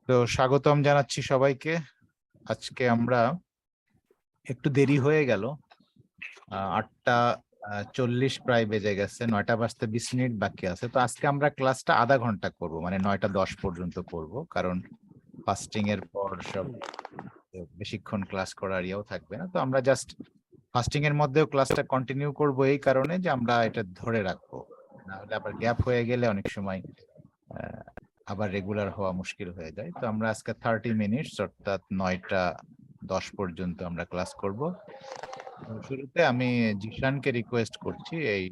তো স্বাগতম জানাচ্ছি সবাইকে। আজকে আমরা একটু দেরি হয়ে গেল, 8:40 প্রায় বেজে গেছে, 9টা বাজতে 20 মিনিট বাকি আছে। তো আজকে আমরা ক্লাসটা আধা ঘন্টা করব, মানে 9টা 10 পর্যন্ত করব, কারণ ফাস্টিং এর পর সব বেশিক্ষণ ক্লাস করার ইয়েও থাকবে না। তো আমরা জাস্ট ফাস্টিং এর মধ্যেও ক্লাসটা কন্টিনিউ করব, এই কারণে যে আমরা এটা ধরে রাখবো, না হলে আবার গ্যাপ হয়ে গেলে অনেক সময় আবার রেগুলার হওয়া মুশকিল হয়ে যায়। তো আমরা আজকে 30 মিনিট, অর্থাৎ 9টা 10 পর্যন্ত আমরা ক্লাস করব। শুরুতে আমি জিশানকে রিকোয়েস্ট করছি, এই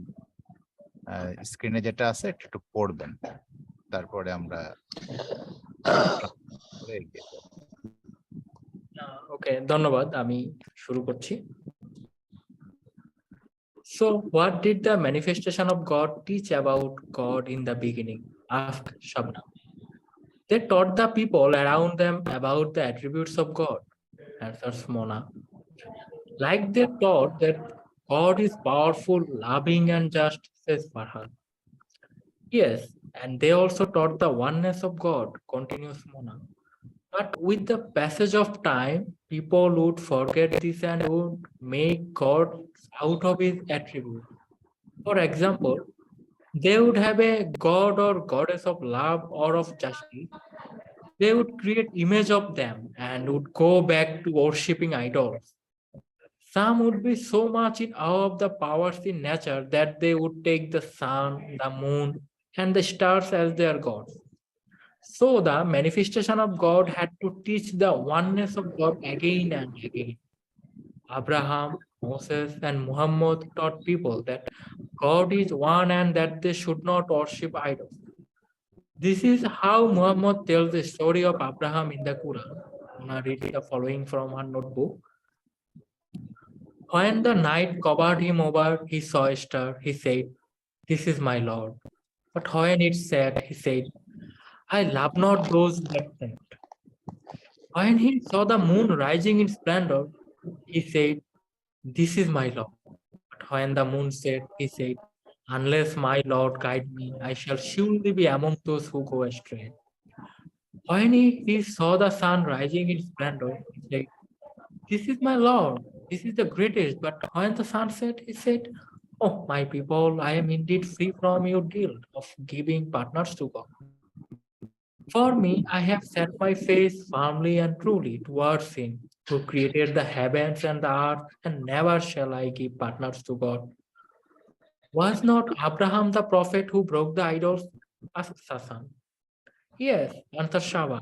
স্ক্রিনে যেটা আছে একটু পড়বেন, তারপরে আমরা এগিয়ে যাব। ওকে, ধন্যবাদ। আমি শুরু করছি। So, what did the manifestation of God teach about God in the beginning? Asked Shabna. They taught the people around them about the attributes of God, answers Mona. Like they taught that God is powerful, loving, and just, says Farhan. Yes, and they also taught the oneness of God, continues Mona. But with the passage of time, people would forget this and would make God out of his attribute. For example, they would have a god or goddess of love or of justice. They would create image of them and would go back to worshipping idols. Some would be so much in awe of the powers in nature that they would take the sun, the moon, and the stars as their gods. So the manifestation of God had to teach the oneness of God again and again. Abraham, Moses, and Muhammad taught people that God is one and that they should not worship idols. This is how Muhammad tells the story of Abraham in the Quran. I'm going to read the following from her notebook. When the night covered him over, he saw a star. He said, "This is my Lord." But when it set, he said, "I love not those that set." When he saw the moon rising in splendor, he said, "This is my Lord." But when the moon set, he said, "Unless my Lord guide me, I shall surely be among those who go astray." When he saw the sun rising in splendor, he said, "This is my Lord, this is the greatest." But when the sun set, he said, "Oh, my people, I am indeed free from your guilt of giving partners to God. For me, I have set my face firmly and truly towards Him who created the heavens and the earth, and never shall I give partners to God." Was not Abraham the prophet who broke the idols? Asked Sasan. Yes, answered Shava.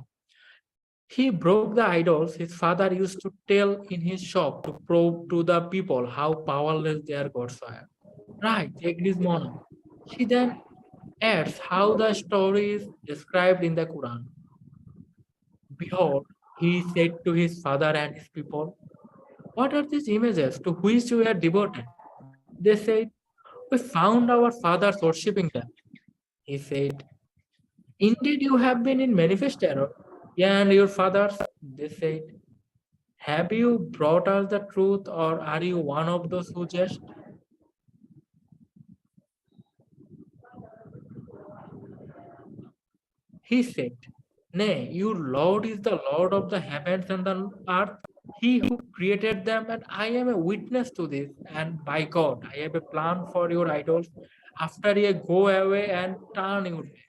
He broke the idols his father used to tell in his shop to prove to the people how powerless their gods were. Right, agrees Mona. She then adds how the story is described in the Quran. Behold, he said to his father and his people, "What are these images to which you are devoted?" They said, "We found our fathers worshipping them." He said, "Indeed, you have been in manifest error, and your fathers." They said, "Have you brought us the truth, or are you one of those who just?" He said, "Nay, your Lord is the Lord of the heavens and the earth, He who created them, and I am a witness to this. And by God, I have a plan for your idols after ye go away and turn your way."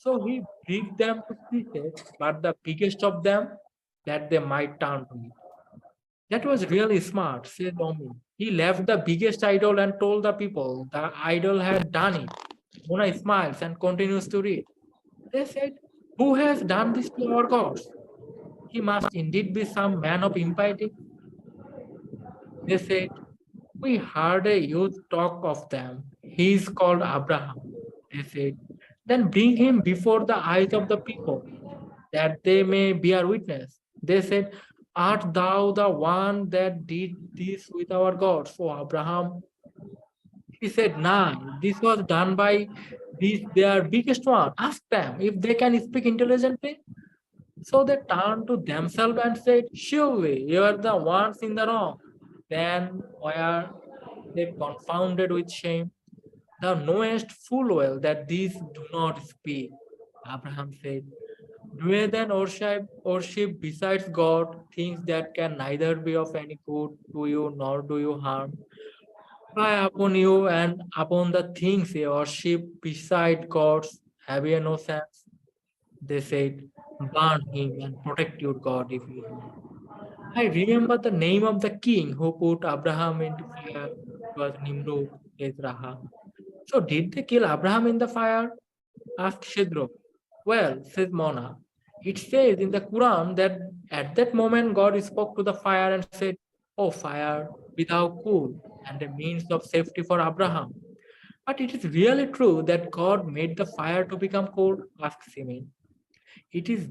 So he beat them to pieces, but the biggest of them, that they might turn to it. That was really smart, said Omi. He left the biggest idol and told the people the idol had done it. Mona smiles and continues to read. They said, "Who has done this to our gods? He must indeed be some man of impiety." They said, "We heard a youth talk of them. He is called Abraham." They said, "Then bring him before the eyes of the people, that they may bear witness." They said, "Art thou the one that did this with our gods, O Abraham?" He said, "Nah, this was done by their biggest one. Ask them if they can speak intelligently." So they turned to themselves and said, "Surely you are the ones in the wrong." Then were they confounded with shame. "Thou knowest full well that these do not speak." Abraham said, Do they then worship besides God things that can neither be of any good to you nor do you harm? Cry upon you and upon the things ye worship beside gods, have ye no sense? They said, burn him and protect your God if you do. I remember the name of the king who put Abraham into fire. It was Nimrod, says Raha. So did they kill Abraham in the fire? Asked Shidro. Well, says Mona, it says in the Quran that at that moment God spoke to the fire and said, "Oh fire, be thou cool," and a means of safety for Abraham. But it is really true that God made the fire to become cold? Asks Simeon. It is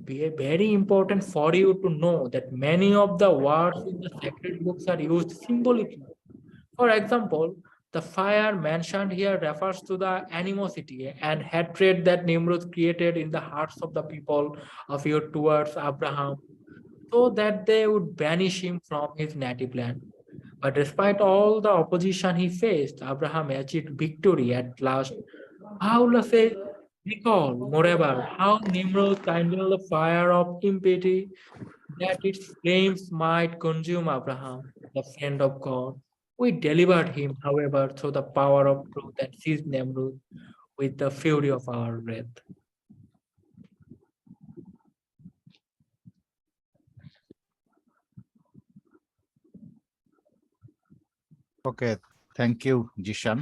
very important for you to know that many of the words in the sacred books are used symbolically. For example, the fire mentioned here refers to the animosity and hatred that Nimrod created in the hearts of the people of Yod towards Abraham, so that they would banish him from his native land. But despite all the opposition he faced, Abraham achieved victory at last. Paula says, recall, moreover, how Nimrod kindled the fire of impiety that its flames might consume Abraham, the friend of God. We delivered him, however, through the power of truth and seized Nimrod with the fury of our wrath. Okay, thank you Zeeshan.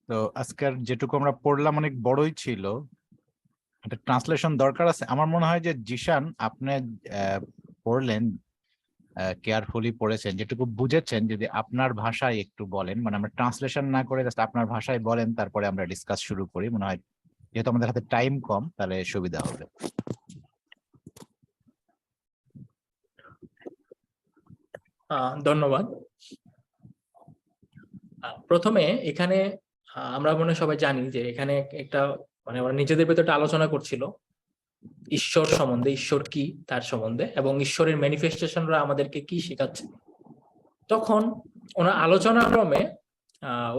তো আজকের যেটুকু আমরা পড়লাম অনেক বড়ই ছিল, একটা translation দরকার আছে। আমার মনে হয় যে জিশান আপনি পড়লেন, কেয়ারফুলি পড়েছেন, যেটুকু বুঝেছেন যদি আপনার ভাষায় একটু বলেন, মানে আমরা ট্রান্সলেশন না করে জাস্ট আপনার ভাষায় বলেন, তারপরে আমরা ডিসকাস শুরু করি। মনে হয় যেহেতু আমাদের হাতে টাইম কম, তাহলে সুবিধা হবে। ধন্যবাদ। প্রথমে এখানে আমরা মনে হয় সবাই জানি যে এখানে একটা মানে ওরা নিজেদের ভেতরে একটা আলোচনা করছিল ঈশ্বর সম্বন্ধে, ঈশ্বর কি তার সম্বন্ধে, এবং ঈশ্বরের ম্যানিফেস্টেশনরা আমাদেরকে কি শেখাচ্ছে। তখন ওনার আলোচনা ক্রমে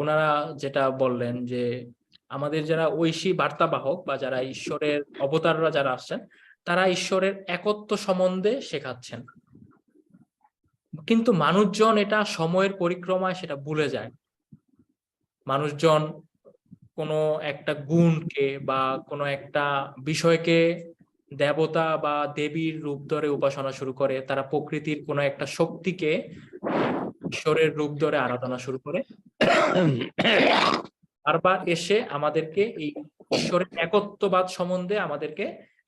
ওনারা যেটা বললেন যে আমাদের যারা ঐশী বার্তাবাহক বা যারা ঈশ্বরের অবতাররা যারা আসছেন, তারা ঈশ্বরের একত্ব সম্বন্ধে শেখাচ্ছেন, কিন্তু মানুষজন এটা সময়ের পরিক্রমায় সেটা ভুলে যায়। মানুষজন কোনো একটা গুণকে বা কোনো একটা বিষয়কে দেবতা বা দেবীর রূপ ধরে উপাসনা শুরু করে, তারা প্রকৃতির কোনো একটা শক্তিকে ঈশ্বরের রূপ ধরে আরাধনা শুরু করে। বারবার এসে আমাদেরকে এই ঈশ্বরের একত্ববাদ সম্বন্ধে আমাদেরকে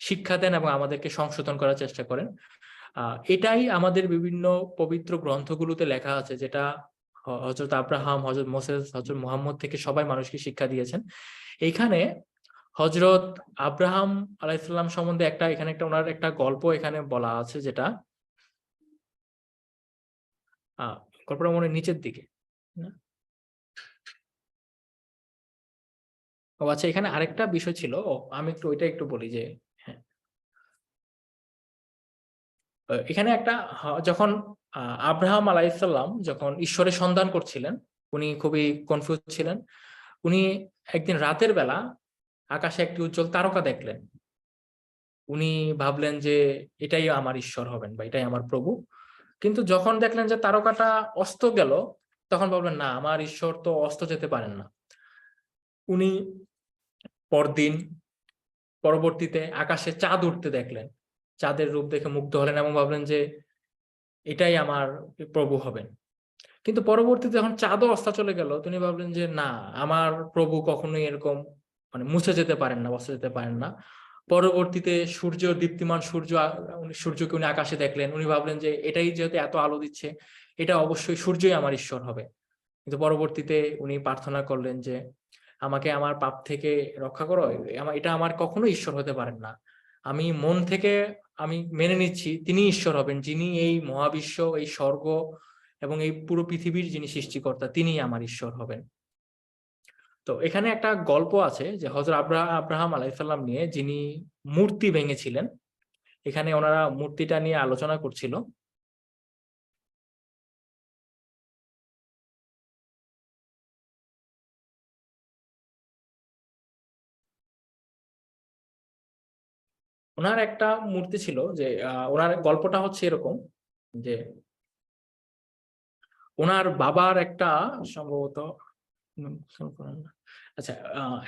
শিক্ষা দেন এবং আমাদেরকে সংশোধন করার চেষ্টা করেন। এটাই আমাদের বিভিন্ন পবিত্র গ্রন্থগুলোতে লেখা আছে, যেটা হযরত আব্রাহাম, হযরত মোসেস, হযরত মুহাম্মদ থেকে সবাই মানুষকে শিক্ষা দিয়েছেন। এইখানে হযরত আব্রাহাম আলাইহিস সালাম সম্বন্ধে এখানে একটা ওনার একটা গল্প এখানে বলা আছে, যেটা গল্পটা মনে হয় নিচের দিকে। ও আচ্ছা, এখানে আরেকটা বিষয় ছিল, আমি ওইটা একটু বলি যে হ্যাঁ, এখানে একটা যখন আব্রাহাম আলাইহিসসালাম যখন ঈশ্বরের সন্ধান করছিলেন, উনি খুবই কনফিউজ ছিলেন। উনি একদিন রাতের বেলা আকাশে একটি উজ্জ্বল তারকা দেখলেন। উনি ভাবলেন যে এটাই আমার ঈশ্বর হবেন বা এটাই আমার প্রভু। কিন্তু যখন দেখলেন যে তারকাটা অস্ত গেল, তখন ভাবলেন না, আমার ঈশ্বর তো অস্ত যেতে পারেন না। উনি পরবর্তীতে আকাশে চাঁদ উঠতে দেখলেন। চাঁদের রূপ দেখে মুগ্ধ হলেন এবং ভাবলেন যে এটাই আমার প্রভু হবেন। কিন্তু পরবর্তীতে যখন চাঁদও অস্ত চলে গেল, তিনি ভাবলেন যে না, আমার প্রভু কখনোই এরকম মানে মুছে যেতে পারেন না, অস্ত যেতে পারেন না। পরবর্তীতে দীপ্তিমান সূর্যকে উনি আকাশে দেখলেন। উনি ভাবলেন যে এটাই যেহেতু এত আলো দিচ্ছে, এটা অবশ্যই সূর্যই আমার ঈশ্বর হবে। কিন্তু পরবর্তীতে উনি প্রার্থনা করলেন যে আমাকে আমার পাপ থেকে রক্ষা করো, এটা আমার কখনো ঈশ্বর হতে পারেন না। আমি মন থেকে আমি মেনে নিচ্ছি তিনি ঈশ্বর হবেন, যিনি এই মহাবিশ্ব, এই স্বর্গ এবং এই পুরো পৃথিবীর যিনি সৃষ্টিকর্তা, তিনি আমার ঈশ্বর হবেন। তো এখানে একটা গল্প আছে যে হযরত আব্রাহাম আলাইহিস সালাম নিয়ে, যিনি মূর্তি ভেঙেছিলেন। এখানে ওনারা মূর্তিটা নিয়ে আলোচনা করছিল। ওনার একটা মূর্তি ছিল যে ওনার গল্পটা হচ্ছে এরকম যে ওনার বাবার একটা সম্ভবত আচ্ছা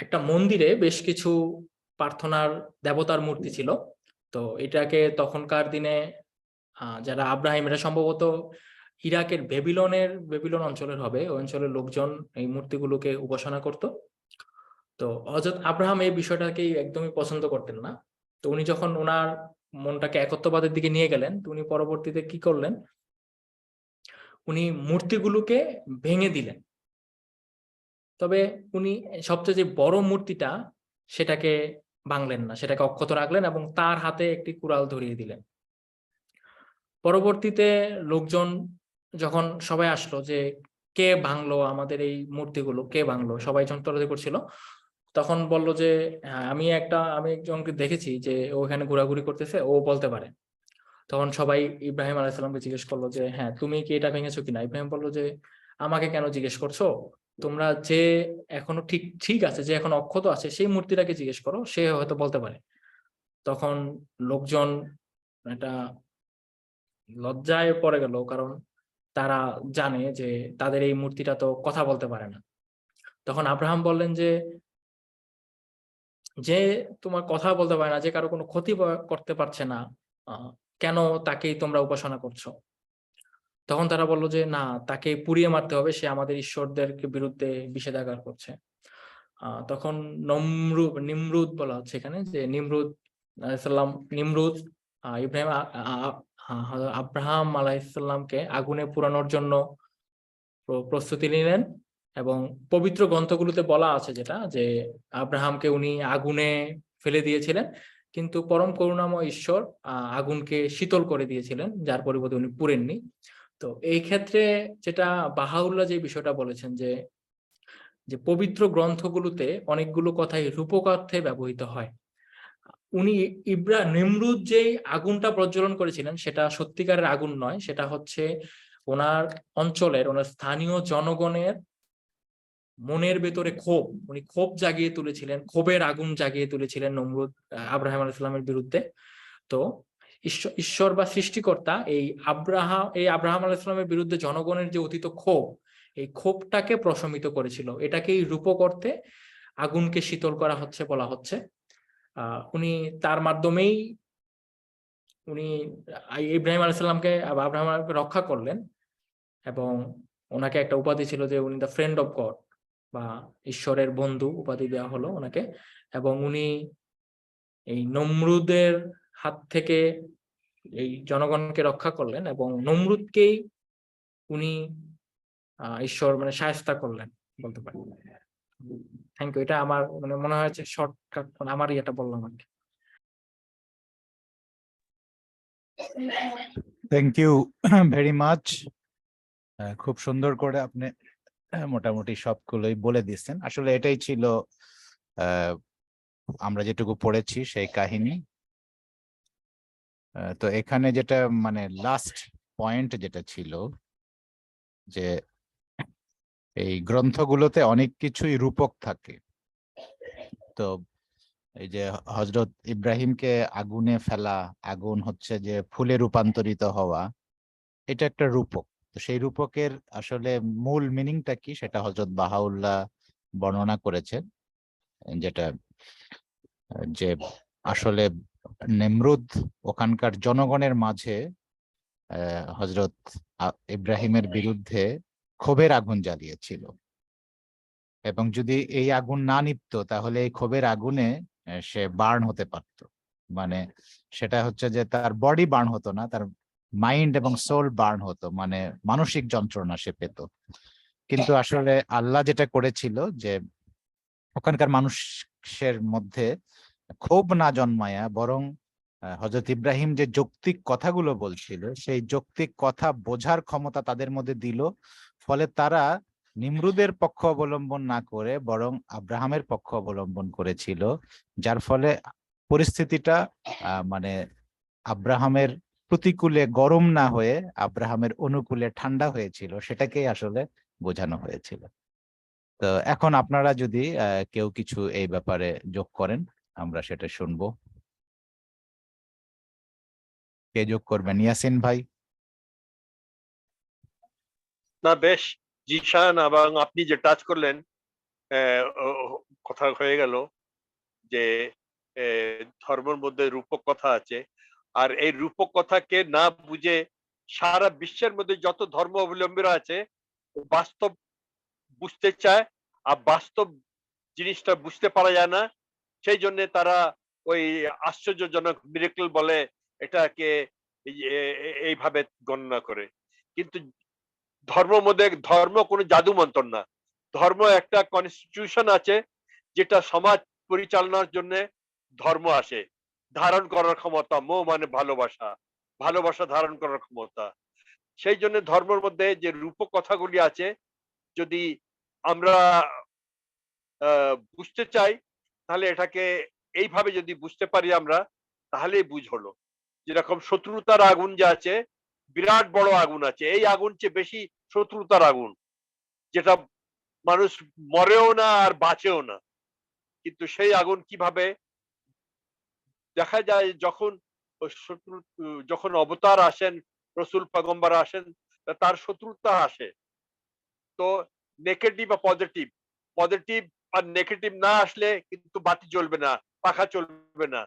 একটা মন্দিরে বেশ কিছু প্রার্থনার দেবতার মূর্তি ছিল। তো এটাকে তখনকার দিনে যারা আব্রাহিম, এটা সম্ভবত ইরাকের বেবিলন অঞ্চলের হবে, ওই অঞ্চলের লোকজন এই মূর্তিগুলোকে উপাসনা করত। তো হযরত আব্রাহাম এই বিষয়টাকে একদমই পছন্দ করতেন না। তো উনি যখন ওনার মনটাকে একত্ববাদের দিকে নিয়ে গেলেন, তো উনি পরবর্তীতে কি করলেন, উনি মূর্তিগুলোকে ভেঙে দিলেন। তবে উনি সবচেয়ে যে বড় মূর্তিটা সেটাকে ভাঙলেন না, সেটাকে অক্ষত রাখলেন এবং তার হাতে একটি কুড়াল ধরিয়ে দিলেন। পরবর্তীতে লোকজন যখন সবাই আসলো যে কে ভাঙলো আমাদের এই মূর্তিগুলো, কে ভাঙলো, সবাই যখন তর্ক করছিল, তখন বললো যে হ্যাঁ, আমি একজনকে দেখেছি যে ও এখানে ঘোরাঘুরি করতেছে, ও বলতে পারে। তখন সবাই ইব্রাহিম আলাইসাল্লামকে জিজ্ঞেস করলো যে হ্যাঁ, তুমি কি এটা ভেঙেছো কিনা। ইব্রাহিম বললো যে আমাকে কেন জিজ্ঞেস করছো, তোমরা যে এখনো ঠিক ঠিক আছে, যে এখন অক্ষত আছে সেই মূর্তিটাকে জিজ্ঞেস করো, সে হয়তো বলতে পারে। তখন লোকজন এটা লজ্জায় পড়ে গেল, কারণ তারা জানে যে তাদের এই মূর্তিটা তো কথা বলতে পারে না। তখন আব্রাহাম বললেন যে যে তোমার কথা বলতে পারে না, যে কারো কোনো ক্ষতি করতে পারছে না, আহ, কেন তাকেই তোমরা উপাসনা করছো। তখন তারা বললো যে না, তাকে পুড়িয়ে মারতে হবে, সে আমাদের ঈশ্বরদেরকে বিরুদ্ধে বিষেধাগার করছে। তখন নিমরুদ বলা হচ্ছে এখানে, যে নিমরুদ আলাইসাল্লাম, নিমরুদ ইব্রাহিম আব্রাহাম আলাইসাল্লামকে আগুনে পোড়ানোর জন্য প্রস্তুতি নিলেন। এবং পবিত্র গ্রন্থগুলোতে বলা আছে যেটা, যে আব্রাহামকে উনি আগুনে ফেলে দিয়েছিলেন, কিন্তু পরম করুণাময় ঈশ্বর আগুনকে শীতল করে দিয়েছিলেন, যার পরিবর্তে উনি পুড়েননি। তো এই ক্ষেত্রে যেটা বাহাউল্লাহ যে বিষয়টা বলেছেন, যে যে পবিত্র গ্রন্থগুলোতে অনেকগুলো কথাই রূপক অর্থে ব্যবহৃত হয়। উনি নিমরুদ যেই আগুনটা প্রজ্বলন করেছিলেন সেটা সত্যিকারের আগুন নয়, সেটা হচ্ছে ওনার অঞ্চলের, ওনার স্থানীয় জনগণের মনের ভেতরে ক্ষোভ, উনি ক্ষোভ জাগিয়ে তুলেছিলেন, ক্ষোভের আগুন জাগিয়ে তুলেছিলেন নমরুদ আব্রাহাম আলাইহিস সালামের বিরুদ্ধে। তো ঈশ্বর বা সৃষ্টিকর্তা এই আব্রাহাম আলাইহিস সালামের বিরুদ্ধে জনগণের যে অতীত ক্ষোভ, এই ক্ষোভটাকে প্রশমিত করেছিল। এটাকেই রূপক অর্থে আগুনকে শীতল করা হচ্ছে বলা হচ্ছে। উনি তার মাধ্যমেই উনি ইব্রাহিম আলাইহিস সালামকে, আব্রাহাম আলাইহিসকে রক্ষা করলেন। এবং ওনাকে একটা উপাধি ছিল যে উনি দ্য ফ্রেন্ড অফ গড, বা ঈশ্বরের বন্ধু উপাধি দেওয়া হলো ওনাকে। এবং উনি এই নমরুদের হাত থেকে এই জনগণকে রক্ষা করলেন, এবং নমরুদকেই উনি ঈশ্বর মানে শায়েস্তা করলেন বলতে পারি। Thank you. এটা আমার মানে মনে হয়েছে শর্টকাট, মানে আমার এটা বললাম আর কি। Thank you very much. খুব সুন্দর করে আপনি মোটামুটি সবগুলোই বলে দিচ্ছেন। আসলে এটাই ছিল আমরা যেটুকু পড়েছি সেই কাহিনী। তো এখানে যেটা মানে লাস্ট পয়েন্ট যেটা ছিল, যে এই গ্রন্থগুলোতে অনেক কিছুই রূপক থাকে। তো এই যে হযরত ইব্রাহিমকে আগুনে ফেলা, আগুন হচ্ছে যে ফুলে রূপান্তরিত হওয়া, এটা একটা রূপক। তো সেই রূপকের আসলে মূল মিনিংটা কি সেটা হযরত বাহাউল্লাহ বর্ণনা করেছেন, যেটা যে আসলে নেমরুদ ওখানকার জনগণের মাঝে হযরত ইব্রাহিমের বিরুদ্ধে ক্ষোভের আগুন জ্বালিয়েছিল, এবং যদি এই আগুন না নিভতো তাহলে এই ক্ষোভের আগুনে সে বার্ন হতে পারতো। মানে সেটা হচ্ছে যে তার বডি বার্ন হতো না, তার মাইন্ড এবং সোল বার্ন হতো, মানে মানসিক যন্ত্রণা সে পেত। কিন্তু আসলে আল্লাহ যেটা করেছিল, যে ওখানকার মানুষের মধ্যে ক্ষোভ না জন্মায়া, বরং হযরত ইব্রাহিম যে যৌক্তিক কথাগুলো বলছিল সেই যৌক্তিক কথা বোঝার ক্ষমতা তাদের মধ্যে দিল। ফলে তারা নিমরুদের পক্ষ অবলম্বন না করে বরং আব্রাহামের পক্ষ অবলম্বন করেছিল, যার ফলে পরিস্থিতিটা মানে আব্রাহামের প্রতিকূলে গরম না হয়ে আব্রাহামের অনুকূলে ঠান্ডা হয়েছিল, সেটাকেই আসলে বোঝানো হয়েছিল। তো এখন আপনারা যদি কেউ কিছু এই ব্যাপারে যোগ করেন, আমরা সেটা শুনবো। কে যোগ করবেন? ইয়াসিন ভাই। না বেশ, জিশান এবং আপনি যে টাচ করলেন, কথা হয়ে গেল যে ধর্মের মধ্যে রূপক কথা আছে, আর এই রূপক কথাকে না বুঝে সারা বিশ্বের মধ্যে যত ধর্ম অবলম্বীরা আছে বাস্তব বুঝতে চায়, আর বাস্তব জিনিসটা বুঝতে পারা যায় না, সেই জন্য তারা ওই আশ্চর্যজনক মিরাকল বলে এটাকে এইভাবে গণনা করে। কিন্তু ধর্ম কোনো জাদু মন্ত্র না। ধর্ম একটা কনস্টিটিউশন আছে, যেটা সমাজ পরিচালনার জন্য ধর্ম আসে। ধারণ করার ক্ষমতা, মোহ মানে ভালোবাসা, ভালোবাসা ধারণ করার ক্ষমতা। সেই জন্য ধর্মের মধ্যে যে রূপক কথাগুলি আছে, যদি আমরা বুঝতে চাই, তাহলে এটাকে এইভাবে যদি বুঝতে পারি আমরা, তাহলেই বুঝ হলো। যেরকম শত্রুতার আগুন যে আছে, বিরাট বড় আগুন আছে, এই আগুন চেয়ে বেশি শত্রুতার আগুন, যেটা মানুষ মরেও না আর বাঁচেও না। কিন্তু সেই আগুন কিভাবে দেখা যায়, যখন শত্রু, যখন অবতার আসেন, রসুল পয়গম্বর আসেন, তার শত্রুতা আসে। তো নেগেটিভ বা পজিটিভ, পজিটিভ আর নেগেটিভ না আসলে কিন্তু বাতি জ্বলবে না, পাখা চলবে না।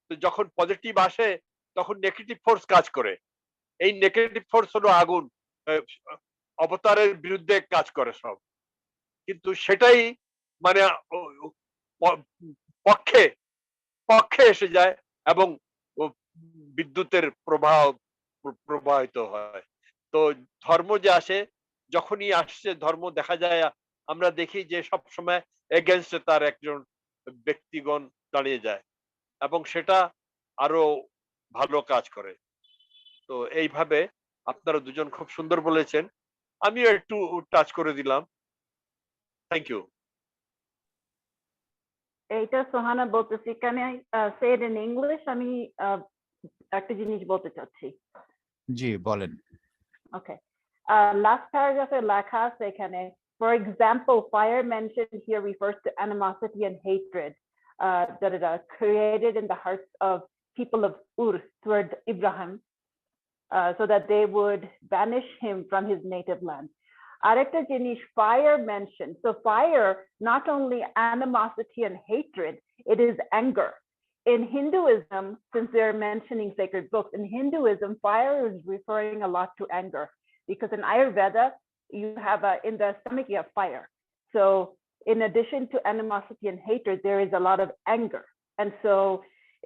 তো যখন পজিটিভ আসে, তখন নেগেটিভ ফোর্স কাজ করে। এই নেগেটিভ ফোর্স হলো আগুন, অবতারের বিরুদ্ধে কাজ করে সব। কিন্তু সেটাই মানে পক্ষে পক্ষে এসে যায়, এবং বিদ্যুতের প্রবাহ প্রবাহিত হয়। তো ধর্ম যে আসে, যখনই আসছে ধর্ম, দেখা যায় আমরা দেখি যে সব সময় এগেনস্টে তার একজন ব্যক্তিগণ দাঁড়িয়ে যায়, এবং সেটা আরো ভালো কাজ করে। তো এইভাবে আপনারা দুজন খুব সুন্দর বলেছেন, আমিও একটু টাচ করে দিলাম। Thank you. এইটা সোহানা বলতেছি, can I say it in English? আমি একটা জিনিস বলতে চাচ্ছি। জি বলেন। Okay. Last paragraph লেখা আছে এখানে, for example, fire mentioned here refers to animosity and hatred created in the hearts of people of Ur toward Ibrahim, so that they would banish him from his native land. Arekta jinish, fire mentioned. So fire, not only animosity and hatred, it is anger. In Hinduism, since they're mentioning sacred books, in Hinduism, fire is referring a lot to anger, because in Ayurveda, you have in the stomach, you have fire. So in addition to animosity and hatred, there is a lot of anger. And so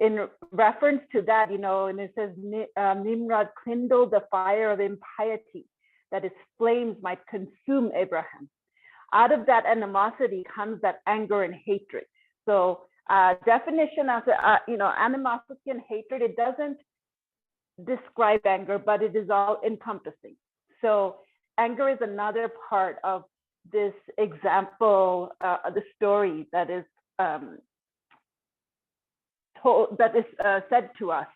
in reference to that, and it says, Nimrod kindled the fire of impiety, that its flames might consume Abraham. Out of that animosity comes that anger and hatred. So definition of animosity and hatred, it doesn't describe anger, but it is all encompassing. So anger is another part of this example, the story that is that is said to us,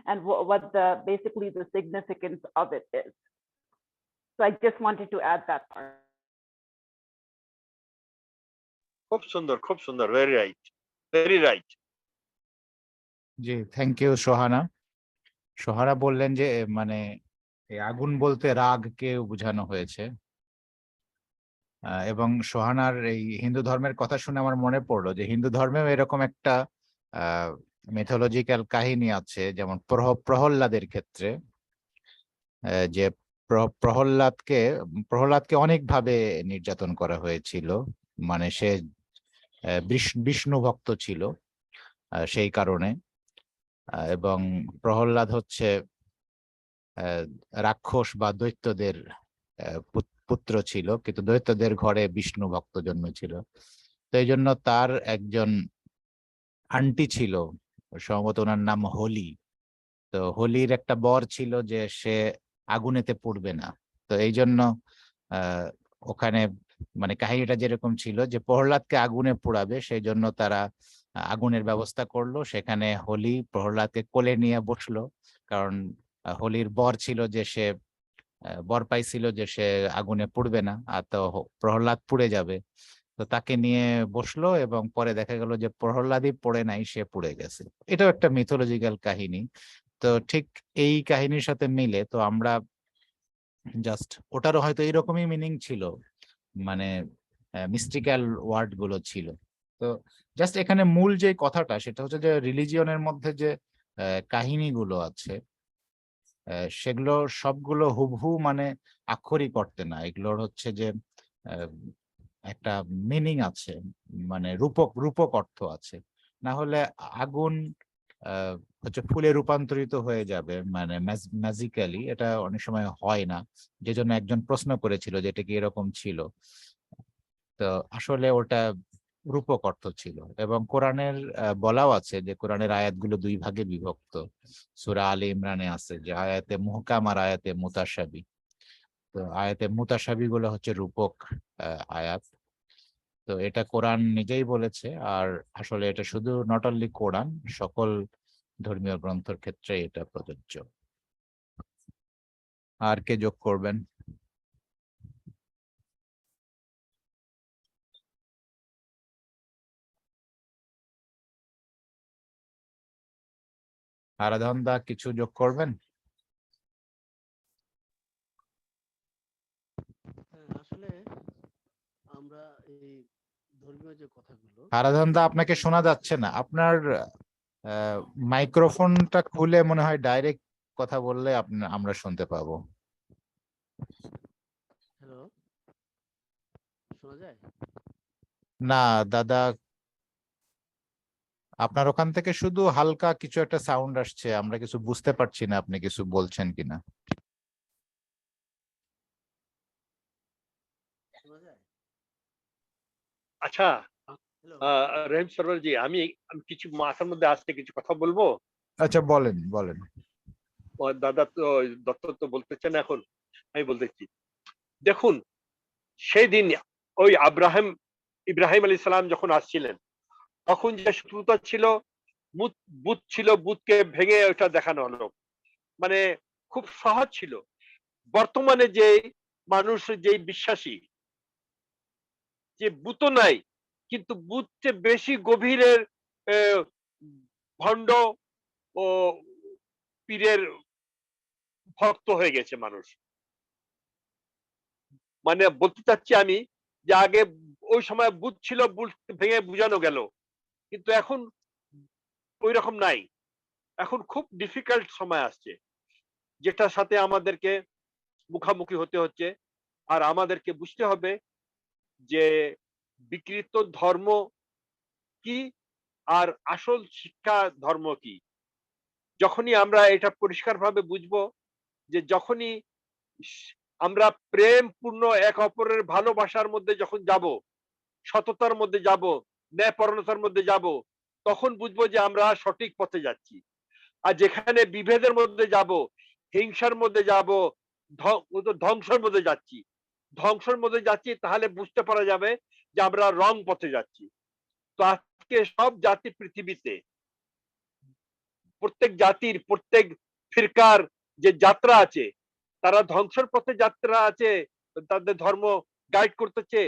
and what basically the significance of it is. So I just wanted to add that part. খুব সুন্দর, very right. জি thank you Sohana. Sohana বললেন যে মানে আগুন বলতে রাগকে বোঝানো হয়েছে, এবং সোহানার এই হিন্দু ধর্মের কথা শুনে আমার মনে পড়লো যে হিন্দু ধর্মেও এরকম একটা মিথোলজিক্যাল কাহিনী আছে, যেমন প্রহল্লাদের ক্ষেত্রে, যে প্রহ্লাদকে অনেকভাবে নির্যাতন করা হয়েছিল। মানে সে বিষ্ণু ভক্ত ছিল সেই কারণে, এবং প্রহ্লাদ হচ্ছে রাক্ষস বা দৈত্যদের পুত্র ছিল, কিন্তু দৈত্যদের ঘরে বিষ্ণু ভক্ত জন্মেছিল। তো এই জন্য তার একজন আন্টি ছিল, সম্ভবত ওনার নাম হোলি। তো হোলির একটা বর ছিল যে সে আগুনেতে পুড়বে না। তো এই জন্য ওখানে মানে কাহিনীটা যেরকম ছিল যে প্রহ্লাদকে আগুনে পোড়াবে, সেই জন্য তারা আগুনের ব্যবস্থা করলো। সেখানে হোলি প্রহ্লাদকে কোলে নিয়ে বসলো, কারণ হোলির বর ছিল যে সে বর পাইছিল যে সে আগুনে পুড়বে না, আর তো প্রহ্লাদ পুড়ে যাবে। তো তাকে নিয়ে বসলো, এবং পরে দেখা গেল যে প্রহ্লাদই পড়ে নাই, সে পুড়ে গেছে। এটাও একটা মিথোলজিক্যাল কাহিনী। তো ঠিক এই কাহিনীর সাথে মিলে তো আমরা জাস্ট ওটারও হয়তো এইরকমই মিনিং ছিল, মানে মিস্টিক্যাল ওয়ার্ড গুলো ছিল। তো জাস্ট এখানে মূল যে কথাটা সেটা হচ্ছে যে রিলিজিয়নের মধ্যে যে কাহিনীগুলো আছে সেগুলো সবগুলো হুবহু মানে আক্ষরিক অর্থে না, এগুলোর হচ্ছে যে একটা মিনিং আছে, মানে রূপক রূপক অর্থ আছে। না হলে আগুন হচ্ছে ফুলে রূপান্তরিত হয়ে যাবে মানে ম্যাজিক্যালি, এটা অনেক সময় হয় না। যে জন্য একজন প্রশ্ন করেছিল যে এটা কি এরকম ছিল, তো আসলে ওটা রূপক অর্থ ছিল। এবং কোরআনের বলাও আছে যে কোরআনের আয়াতগুলো দুই ভাগে বিভক্ত। সূরা আলে ইমরানে আছে যে আয়াতে মুহকাম আর আয়াতে মুতাশাবি। তো আয়াতে মুতাশাবি গুলো হচ্ছে রূপক আয়াত। তো এটা কোরআন নিজেই বলেছে, আর আসলে এটা শুধু নট অনলি কোরআন, সকল ধর্মীয় গ্রন্থের ক্ষেত্রে এটা প্রযোজ্য। আর কে যোগ করবেন? আরাধন দা কিছু যোগ করবেন? আসলে আমরা এই ধর্মীয় যে কথাগুলো, আরাধন দা আপনাকে শোনা যাচ্ছে না, আপনার মাইক্রোফোনটা খুলে মনে হয় ডাইরেক্ট কথা বললে আমরা শুনতে পাবো। হ্যালো, শোনা যায়? না দাদা, আপনার ওখান থেকে শুধু হালকা কিছু একটা সাউন্ড আসছে, আমরা কিছু বুঝতে পারছি না আপনি কিছু বলছেন কিনা। শোনা যায়? আচ্ছা, হ্যালো, রহিম সরওয়ার জি, আমি আমি কিছু মাথার মধ্যে আসছে কিছু কথা বলবো। আচ্ছা বলেন বলেন। ও দাদা তো দত্ত তো বলতেছেন, এখন আমি বলতেছি। দেখুন, সেই দিন ওই ইব্রাহিম আলী সালাম যখন আসছিলেন, তখন যে শত্রুতা ছিল, বুত ছিল, বুতকে ভেঙে ওটা দেখানো হলো, মানে খুব সহজ ছিল। বর্তমানে যে মানুষ যে বিশ্বাসী, যে বুত নাই, কিন্তু বুত চেয়ে বেশি গভীরের ভণ্ড ও পীরের ভক্ত হয়ে গেছে মানুষ। মানে বলতে চাচ্ছি আমি যে আগে ওই সময় বুত ছিল, বুত ভেঙে বুঝানো গেল, কিন্তু এখন ওই রকম নাই। এখন খুব ডিফিকাল্ট সময় আসছে, যেটার সাথে আমাদেরকে মুখামুখি হতে হচ্ছে। আর আমাদেরকে বুঝতে হবে যে বিকৃত ধর্ম কি আর আসল শিক্ষা ধর্ম কি। যখনই আমরা এটা পরিষ্কারভাবে বুঝবো, যে যখনই আমরা প্রেম পূর্ণ এক অপরের ভালোবাসার মধ্যে যখন যাব, সততার মধ্যে যাব, ন্যায়পরায়ণতার মধ্যে যাব, তখন বুঝবো যে আমরা সঠিক পথে যাচ্ছি। আর যেখানে বিভেদের মধ্যে যাব, হিংসার মধ্যে যাব, ধ্বংসের মধ্যে যাচ্ছি, তাহলে বুঝতে পারা যাবে যে আমরা রং পথে যাচ্ছি। তো আজকে সব জাতি পৃথিবীতে, প্রত্যেক জাতির প্রত্যেক ফিরকার যে যাত্রা আছে, তারা ধ্বংসের পথে যাত্রা আছে, তাদের ধর্ম গাইড করতেছে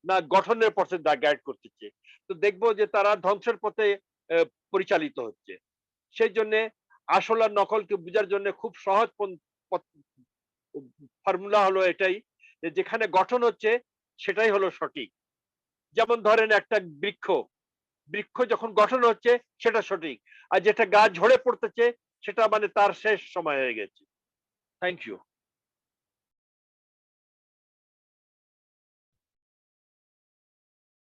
না গঠনের পথে গাইড করতেছে। তো দেখবো যে তারা ধ্বংসের পথে পরিচালিত হচ্ছে। সেই জন্য আসল আর নকলকে বোঝার জন্য খুব সহজ ফর্মুলা হলো এটাই, যে যেখানে গঠন হচ্ছে সেটাই হলো সঠিক। যেমন ধরেন একটা বৃক্ষ যখন গঠন হচ্ছে সেটা সঠিক, আর যেটা গাছ ঝরে পড়তেছে সেটা মানে তার শেষ সময় হয়ে গেছে। Thank you.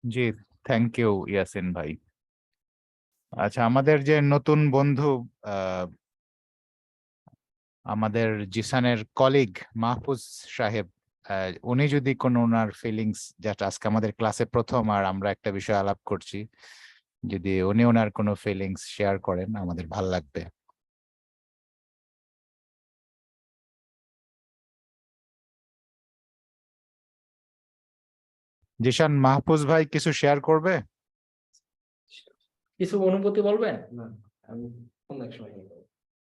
জি, থ্যাংক ইউ ইয়াসিন ভাই। আচ্ছা, আমাদের যে নতুন বন্ধু আমাদের জিসানের কলিগ মাহফুজ সাহেব, উনি যদি কোনো ওনার ফিলিংস, যেটা আজকে আমাদের ক্লাসে প্রথম আর আমরা একটা বিষয় আলাপ করছি, যদি উনি ওনার কোনো ফিলিংস শেয়ার করেন আমাদের ভাল লাগবে। জিসান, মাহফুজ ভাই কিছু শেয়ার করবে? কিছু অনুভূতি বলবেন? না, আমি অন্য এক সময়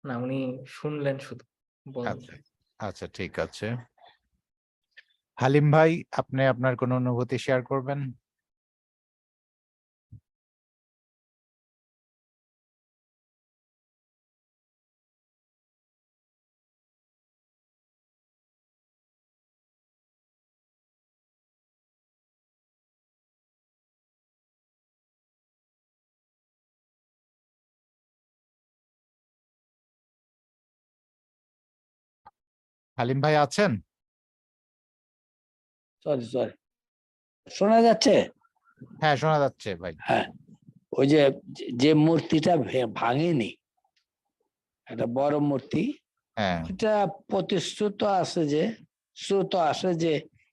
না, উনি শুনলেন শুধু বলেন। আচ্ছা আচ্ছা, ঠিক আছে। হালিম ভাই, আপনি আপনার কোনো অনুভূতি শেয়ার করবেন? হালিম ভাই আছেন? সরি সরি, শোনা যাচ্ছে? হ্যাঁ, শোনা যাচ্ছে ভাই। হ্যাঁ, ওই যে যে মূর্তিটা ভাঙেনি, একটা বড় মূর্তি, হ্যাঁ, এটা প্রতিশ্রুত আছে যে, শ্রুত আছে যে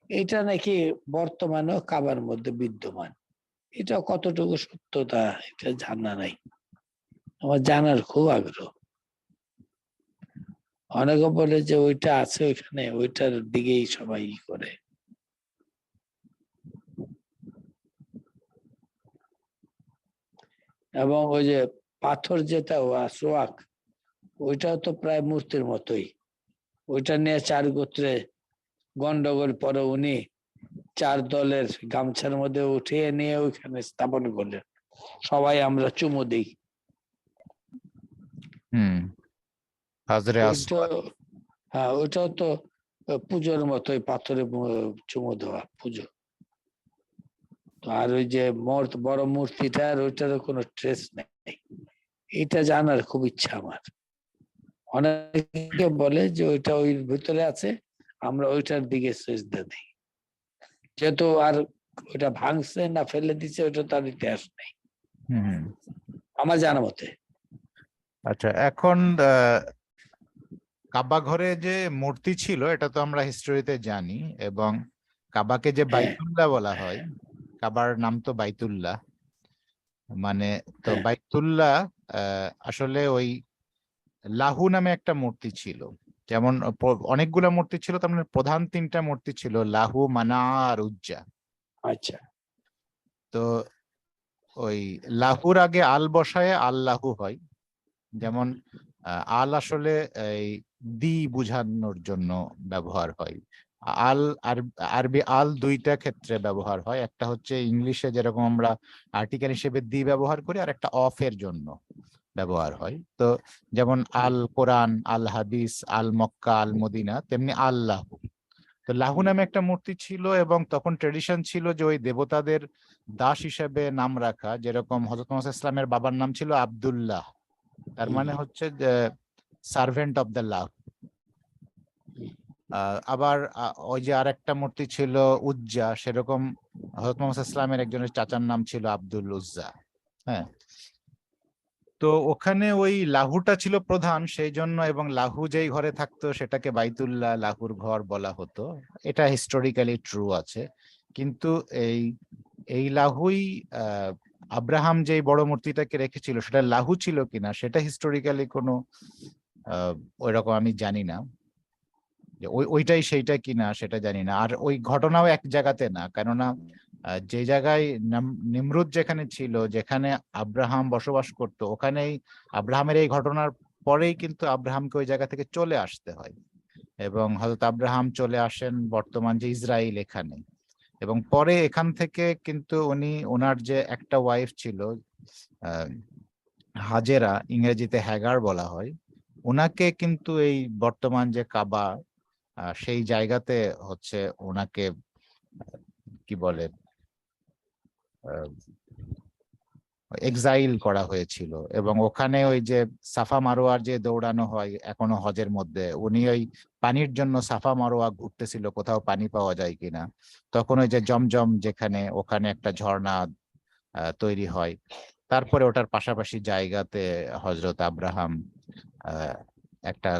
এটা নাকি বর্তমানেও কাবার মধ্যে বিদ্যমান। এটা কতটুকু সত্যতা এটা জানা নাই, আমার জানার খুব আগ্রহ। অনেকে বলে যে ওইটা আছে ওইখানে, ওইটার দিকেই সবাই করে। এবং ওই যে পাথর যেটা সোয়াক, ওইটাও তো প্রায় মূর্তির মতোই। ওইটা নিয়ে 4 গোত্রে গন্ডগোল পরে উনি 4 দলের গামছার মধ্যে উঠিয়ে নিয়ে ওইখানে স্থাপন করলেন, সবাই আমরা চুমু দিই। হাজরে ওইটা, আসওয়াদ। হ্যাঁ, ওইটাও তো পুজোর মতোই, পাথরে চুমু দেওয়া পুজো। তো আর ওই যে বড় মূর্তিটার, ওইটারও কোনো ট্রেস নেই। এটা জানার খুব ইচ্ছা আমার। অনেকে বলে যে ওইটা ওই ভিতরে আছে, আমরা ওইটার দিকে সেজদা দিই। যেহেতু আর ওইটা ভাঙছে না ফেলে দিচ্ছে, ওইটা তার ইতিহাস নেই আমার জানা মতে। আচ্ছা, এখন কাবা ঘরে যে মূর্তি ছিল এটা তো আমরা হিস্টোরিতে জানি, এবং কাবাকে যে বাইতুল্লাহ বলা হয়, কাবার নাম তো বাইতুল্লাহ, মানে তো বাইতুল্লাহ আসলে ওই লাহু নামে একটা মূর্তি ছিল। যেমন অনেকগুলা মূর্তি ছিল, তার মানে প্রধান 3টা মূর্তি ছিল, লাহু, মানা আর উজ্জা। আচ্ছা, তো ওই লাহুর আগে আল বসায় আল্লাহু হয়। যেমন আল আসলে এই দি বুঝানোর জন্য ব্যবহার হয়। আল আরবি আল 2টা ক্ষেত্রে ব্যবহার হয়, একটা হচ্ছে ইংলিশে যেরকম আমরা আর্টিকেল হিসেবে দি ব্যবহার করি, আর একটা অফ এর জন্য ব্যবহার হয়। তো যেমন আল কোরআন, আল হাদিস, আল মক্কা, আল মদিনা, তেমনি আল্লাহ। তো লাহু নামে একটা মূর্তি ছিল, এবং তখন ট্রেডিশন ছিল যে ওই দেবতাদের দাস হিসেবে নাম রাখা। যেরকম হযরত মুহাম্মদ ইসলামের বাবার নাম ছিল আব্দুল্লাহ, তার মানে হচ্ছে যে সার্ভেন্ট অফ দ্য লাহ। আবার ওই যে আরেকটা মূর্তি ছিল উজ্জা, সেরকম হযরত মুহাম্মদ ইসলামের একজনের চাচার নাম ছিল আব্দুল উজ্জা। হ্যাঁ, তো ওখানে ওই লাহুটা ছিল প্রধান সেই জন্য, এবং লাহু যেই ঘরে থাকতো সেটাকে বাইতুল্লাহ, লাহুর ঘর বলা হতো। এটা হিস্টোরিক্যালি ট্রু আছে। কিন্তু এই এই লাহুই আব্রাহাম যেই বড় মূর্তিটাকে রেখেছিল সেটা লাহু ছিল কিনা সেটা হিস্টোরিক্যালি কোনো ওইরকম আমি জানি না, যে ওইটাই সেইটা কিনা সেটা জানি না। আর ওই ঘটনাও এক জায়গাতে না, কেননা যে জায়গায় নিমরুদ যেখানে ছিল, যেখানে আব্রাহাম বসবাস করত, ওখানেই আব্রাহামের এই ঘটনার পরেই কিন্তু আব্রাহামকে ওই জায়গা থেকে চলে আসতে হয়, এবং হযরত আব্রাহাম চলে আসেন বর্তমান যে ইসরায়েল এখানে। এবং পরে এখান থেকে কিন্তু উনি, ওনার যে একটা ওয়াইফ ছিল হাজেরা, ইংরেজিতে হ্যাগার বলা হয়, ওনাকে কিন্তু এই বর্তমান যে কাবা সেই জায়গাতে হচ্ছে ওনাকে কি বলে এক্সাইল করা হয়েছিল। এবং ওখানে ওই যে সাফা মারোয়ার যে দৌড়ানো হয় এখনো হজের মধ্যে, উনি ওই পানির জন্য সাফা মারোয়া ঘুরতেছিল কোথাও পানি পাওয়া যায় কিনা। তখন ওই যে জমজম যেখানে, ওখানে একটা ঝর্ণা তৈরি হয়। তারপরে ওটার পাশাপাশি জায়গাতে হযরত আব্রাহাম একটা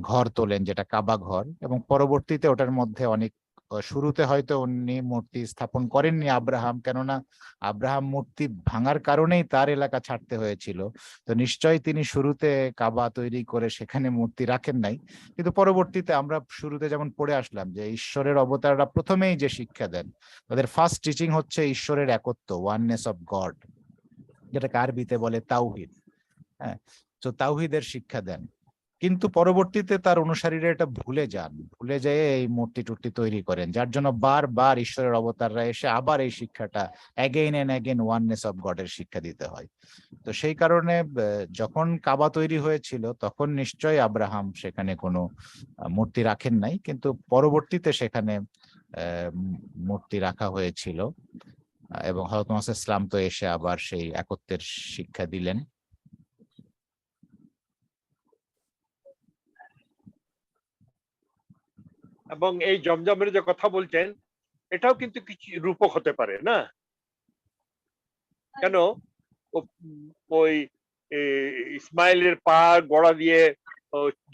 ঘর তোলেন যেটা কাবা ঘর, এবং পরবর্তীতে ওটার মধ্যে অনেক, শুরুতে হয়তো উনি মূর্তি স্থাপন করেননি আব্রাহাম, কেননা আব্রাহাম মূর্তি ভাঙার কারণেই তার এলাকা ছাড়তে হয়েছিল। তো নিশ্চয়ই তিনি শুরুতে কাবা তৈরি করে সেখানে মূর্তি রাখেন নাই। কিন্তু পরবর্তীতে আমরা শুরুতে যেমন পড়ে আসলাম যে ঈশ্বরের অবতাররা প্রথমেই যে শিক্ষা দেন, তাদের ফার্স্ট টিচিং হচ্ছে ঈশ্বরের একত্ব, ওয়াননেস অফ গড, যেটাকে আরবিতে বলে তাওহিদ। হ্যাঁ, তো তাওহিদের শিক্ষা দেন। কিন্তু পরবর্তীতে তার অনুসারীরা এটা ভুলে যান, ভুলে যেয়ে এই মূর্তি টুর্তি তৈরি করেন, যার জন্য বারবার ঈশ্বরের অবতাররা এসে আবার এই শিক্ষাটা again and again oneness of গডের শিক্ষা দিতে হয়। তো সেই কারণে যখন কাবা তৈরি হয়েছিল তখন নিশ্চয়ই আব্রাহাম সেখানে কোনো মূর্তি রাখেন নাই, কিন্তু পরবর্তীতে সেখানে মূর্তি রাখা হয়েছিল, এবং হযরত মুহাম্মদ ইসলাম তো এসে আবার সেই একত্বের শিক্ষা দিলেন। এবং এই জমজমের যে কথা বলছেন এটাও কিন্তু কিছু রূপক হতে পারে না? কেন ওই ইসমাইলের পা গড়া দিয়ে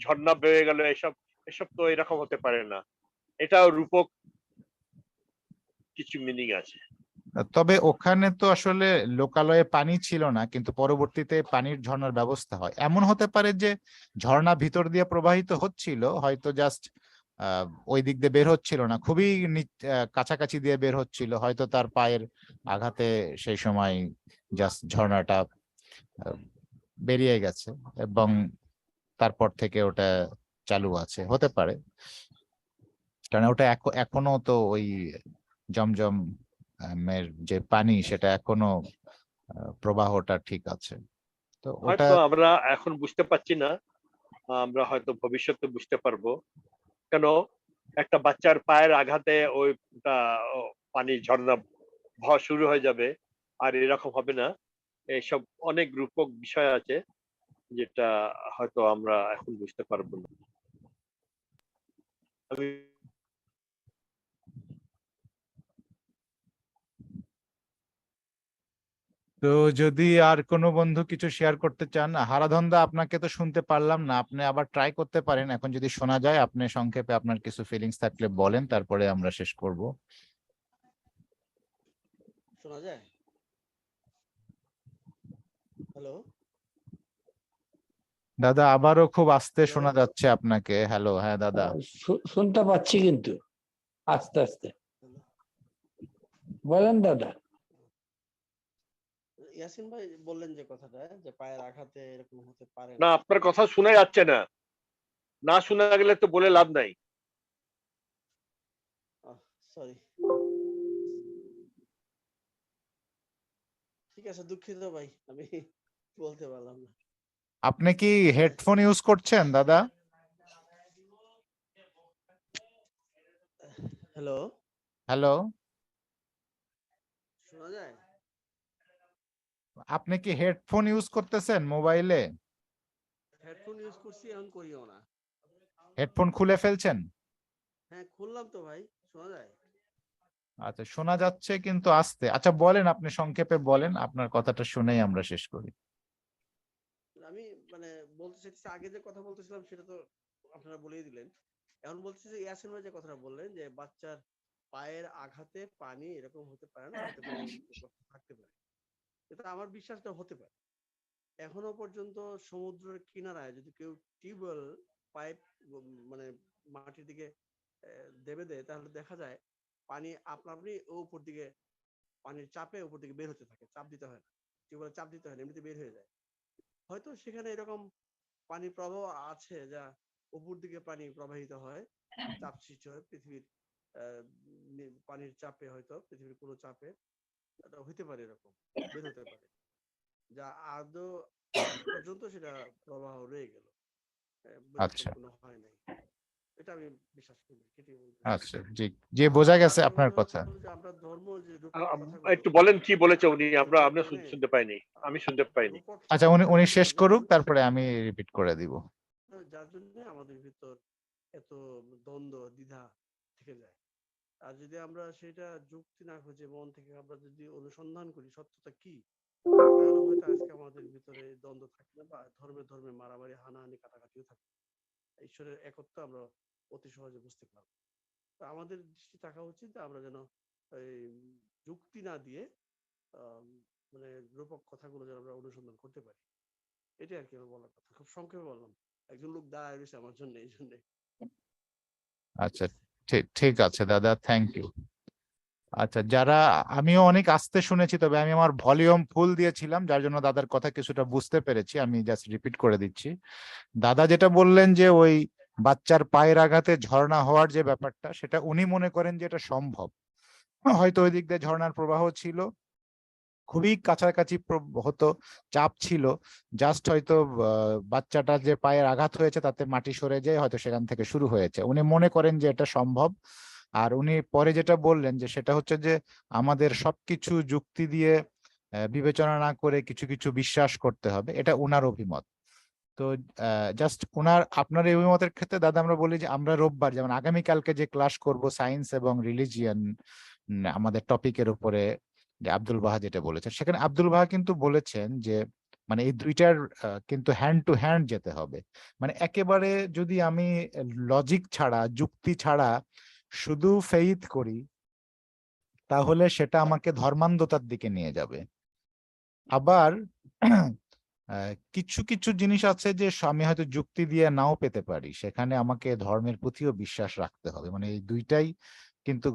ঝর্ণা বেয়ে গেল, এসব এসব তো এরকম হতে পারে না, এটাও রূপক কিছু মিনিং আছে। তবে ওখানে তো আসলে লোকালয়ে পানি ছিল না, কিন্তু পরবর্তীতে পানির ঝর্ণার ব্যবস্থা হয়। এমন হতে পারে যে ঝর্ণা ভিতর দিয়ে প্রবাহিত হচ্ছিল, হয়তো জাস্ট ওই দিক দিয়ে বের হচ্ছিল না, খুবই কাছাকাছি দিয়ে বের হচ্ছিল, হয়তো তার পায়ের আঘাতে সেই সময় জাস্ট ঝর্ণাটা বেরিয়ে গেছে এবং তারপর থেকে ওটা চালু আছে, হতে পারে। কারণ ওটা এখনো তো ওই জমজম এর যে পানি সেটা এখনো প্রবাহটা ঠিক আছে। তো ওটা হয়তো আমরা এখন বুঝতে পারছি না, আমরা হয়তো ভবিষ্যতে বুঝতে পারবো। কেন একটা বাচ্চার পায়ের আঘাতে ওইটা পানির ঝর্ণা শুরু হয়ে যাবে, আর এরকম হবে না। এইসব অনেক রূপক বিষয় আছে যেটা হয়তো আমরা এখন বুঝতে পারবো না। আমি তো যদি আর কোনো বন্ধু কিছু শেয়ার করতে চান, হারাধনদা আপনাকে তো শুনতে পারলাম না, আপনি আবার ট্রাই করতে পারেন। এখন যদি শোনা যায়, আপনি সংক্ষেপে আপনার কিছু ফিলিংস থাকলে বলেন, তারপরে আমরা শেষ করব। শোনা যায়? হ্যালো দাদা আবারও খুব আস্তে হ্যালো শোনা যাচ্ছে আপনাকে। হ্যালো, হ্যাঁ দাদা। শুনতে পাচ্ছি কিন্তু আস্তে আস্তে। বলেন দাদা। ইয়াসিন ভাই বললেন যে কথাটা, যে পায়ের আঘাতে এরকম হতে পারে না, না। আপনার কথা শোনা যাচ্ছে না, না শোনা গেলে তো বলে লাভ নাই। সরি, ঠিক আছে, দুঃখিত ভাই, আমি বলতে পারলাম না। আপনি কি হেডফোন ইউজ করছেন দাদা? হ্যালো, হ্যালো, শোনা যায়? আপনি কি হেডফোন ইউজ করতেছেন মোবাইলে? হেডফোন ইউজ করছি, এখন করিও না। হেডফোন খুলে ফেলছেন? হ্যাঁ, খুললাম তো ভাই, শোনা যায়? আচ্ছা, শোনা যাচ্ছে কিন্তু আস্তে। আচ্ছা বলেন, আপনি সংক্ষেপে বলেন, আপনার কথাটা শুনেই আমরা শেষ করি। আমি মানে বলতে চাইছি, আগে যে কথা বলতেছিলাম সেটা তো আপনারা বলেই দিলেন। এখন বলতেছি যে ইয়াসিন ভাই যে কথাটা বললেন যে বাচ্চার পায়ের আঘাতে পানি এরকম হতে পারে না, হতে পারে, থাকতে পারে। এটা আমার বিশ্বাসটা হতে পারে। এখনো পর্যন্ত সমুদ্রের কিনারায় যদি কেউ টিউবওয়েল পাইপ মানে মাটির দিকে দেবে দেয়, তাহলে দেখা যায় পানি আপনা আপনি উপর দিকে, পানির চাপে উপর দিকে বের হতে থাকে, চাপ দিতে হয় না, টিউবওয়েলে চাপ দিতে হয় না, এমনিতে বের হয়ে যায়। হয়তো সেখানে এরকম পানির প্রবাহ আছে যা উপর দিকে পানি প্রবাহিত হয়, চাপ সৃষ্টি হয় পৃথিবীর পানির চাপে, হয়তো পৃথিবীর কোনো চাপে এটা হইতে পারে, এরকম বের হতে পারে, যা আদৌ আজ পর্যন্ত সেটা প্রবাহ রয়ে গেল, আচ্ছা কোনো হয় নাই। এটা আমি বিশ্বাস করি, কেটে বলতে। আচ্ছা, জি জি, বোঝা গেছে আর আপনার কথা। যে আমরা ধর্ম যে রূপক কথাগুলো, একটু বলেন কি বলেছে উনি, আমরা যে আমরা মানে শুনতে পাইনি, আমি শুনতে পাইনি। রূপক আচ্ছা, উনি শেষ মানে করুক, তারপরে আমি রিপিট করে দিব। যার জন্য আমাদের ভিতর এত দ্বন্দ্ব দ্বিধা থেকে যায়। আর যদি আমরা সেটা যুক্তি না খুঁজে মন থেকে আমরা যদি অনুসন্ধান করি সত্যতা কি, তাহলে হয়তো আজকে আমাদের ভিতরে দ্বন্দ্ব থাকে না, বা ধর্মে ধর্মে মারামারি, হানাহানি, কাটাকাটিও থাকে। ঈশ্বরের একত্ব আমরা অতি সহজে বুঝতে পারবো। তো আমাদের দৃষ্টি থাকা উচিত আমরা যেন এই যুক্তি না দিয়ে মানে রূপক কথাগুলো যেন আমরা অনুসন্ধান করতে পারি। এটাই আর কি আমার বলার কথা, খুব সংক্ষেপে বললাম, একজন লোক দাঁড়ায় রয়েছে আমার জন্য, এই জন্য। আচ্ছা, ঠিক ঠিক আছে দাদা, থ্যাংক ইউ। আচ্ছা, যারা, আমিও অনেক আস্তে শুনেছি, তবে আমি আমার ভলিউম ফুল দিয়েছিলাম, যার জন্য দাদার কথা কিছুটা বুঝতে পেরেছি। আমি জাস্ট রিপিট করে দিচ্ছি। দাদা যেটা বললেন যে ওই বাচ্চার পায়ের আঘাতে ঝর্ণা হওয়ার যে ব্যাপারটা, সেটা উনি মনে করেন যে এটা সম্ভব। হয়তো ওই দিক দিয়ে ঝর্ণার প্রবাহ ছিল, খুবই কাছাকাছি হতো, চাপ ছিল, জাস্ট হয়তো বাচ্চাটা যে পায়ের আঘাত হয়েছে তাতে মাটি সরে যায়, হয়তো সেখান থেকে শুরু হয়েছে। উনি মনে করেন যে এটা সম্ভব। আর উনি পরে যেটা বললেন যে সেটা হচ্ছে যে আমাদের সবকিছু যুক্তি দিয়ে বিবেচনা না করে কিছু কিছু বিশ্বাস করতে হবে, এটা উনার অভিমত। তো জাস্ট আপনার এই অভিমতের ক্ষেত্রে দাদা আমরা বলি যে আমরা রোববার যেমন আগামীকালকে যে ক্লাস করব সায়েন্স এবং রিলিজিয়ন আমাদের টপিকের উপরে, যে আব্দুল বাহা যেটা বলেছেন, সেখানে আব্দুল বাহা কিন্তু বলেছেন যে মানে এই দুইটার কিন্তু হ্যান্ড টু হ্যান্ড যেতে হবে। মানে একেবারে যদি আমি লজিক ছাড়া, যুক্তি ছাড়া শুধু ফেইথ করি, তাহলে সেটা আমাকে ধর্মান্ধতার দিকে নিয়ে যাবে। আবার কিছু কিছু জিনিস আছে যে আমি হয়তো যুক্তি দিয়ে নাও পেতে পারি, সেখানে আমাকে ধর্মের প্রতিও বিশ্বাস রাখতে হবে। মানে এই দুইটাই কিন্তু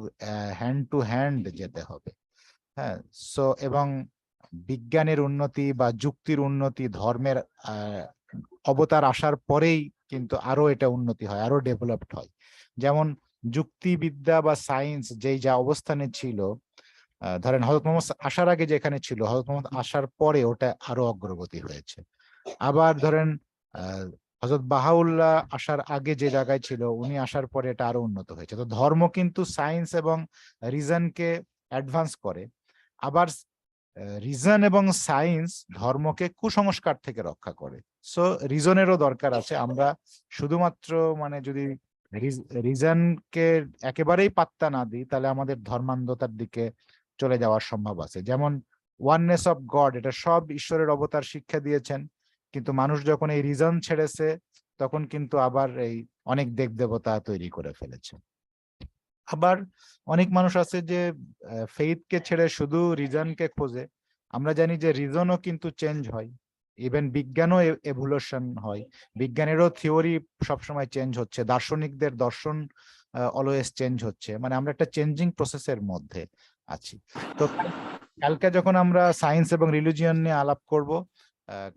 হ্যান্ড টু হ্যান্ড যেতে হবে। হ্যাঁ, সো এবং বিজ্ঞানের উন্নতি বা যুক্তির উন্নতি, ধর্মের অবতার আসার পরেই কিন্তু আরো এটা উন্নতি হয়, আরো ডেভেলপড হয়। যেমন যুক্তিবিদ্যা বা সায়েন্স যেই যা অবস্থানে ছিল, ধরেন হযরত মুহাম্মদ আসার আগে যেখানে ছিল, হযরত মুহাম্মদ আসার পরে ওটা আরো অগ্রগতি হয়েছে। আবার ধরেন হযরত বাহাউল্লাহ আসার আগে যে জায়গায় ছিল, উনি আসার পরে এটা আরো উন্নত হয়েছে। তো ধর্ম কিন্তু সায়েন্স এবং রিজনকে অ্যাডভান্স করে। আবার রিজন এবং সায়েন্স ধর্মকে কুসংস্কার থেকে রক্ষা করে। সো রিজনেরও দরকার আছে। আমরা শুধুমাত্র মানে যদি রিজনকে একেবারেই পাত্তা না দিই, তাহলে আমাদের ধর্মান্ধতার দিকে চলে যাওয়ার সম্ভব আছে। যেমন ওয়াননেস অফ গড, এটা সব ঈশ্বরের অবতার শিক্ষা দিয়েছেন, কিন্তু মানুষ যখন এই রিজন ছেড়েছে, তখন কিন্তু আবার এই অনেক দেব দেবতা তৈরি করে ফেলেছে। আবার অনেক মানুষ আছে যে ফেইথকে ছেড়ে শুধু রিজনকে খোঁজে। আমরা জানি যে রিজনও কিন্তু চেঞ্জ হয়, ইভেন বিজ্ঞানও এভলিউশন হয়, বিজ্ঞানেরও থিওরি সবসময় চেঞ্জ হচ্ছে, দার্শনিকদের দর্শন অলওয়েজ চেঞ্জ হচ্ছে। মানে আমরা একটা চেঞ্জিং প্রসেসের মধ্যে আছি। তো কালকে যখন আমরা সায়েন্স এবং রিলিজিয়ন নিয়ে আলাপ করব,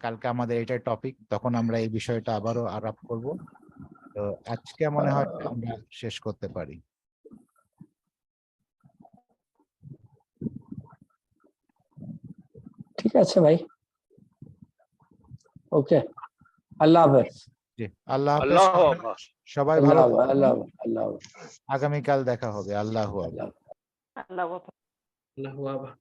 কালকে আমাদের এটাই টপিক, তখন আমরা এই বিষয়টা আবারও আলাপ করব। তো আজকে মনে হয় আমরা শেষ করতে পারি। ঠিক আছে ভাই, ওকে, আল্লাহ হাফেজ। জি, আল্লাহ হাফেজ। আল্লাহ হাফেজ। সবাই আল্লাহ ভালো হাফেজ, থাকবেন। আল্লাহ হাফেজ, আল্লাহ হাফেজ, আগামীকাল দেখা হবে। আল্লাহ হাফেজ। আল্লাহ হাফেজ। Allah. Allahu Akbar.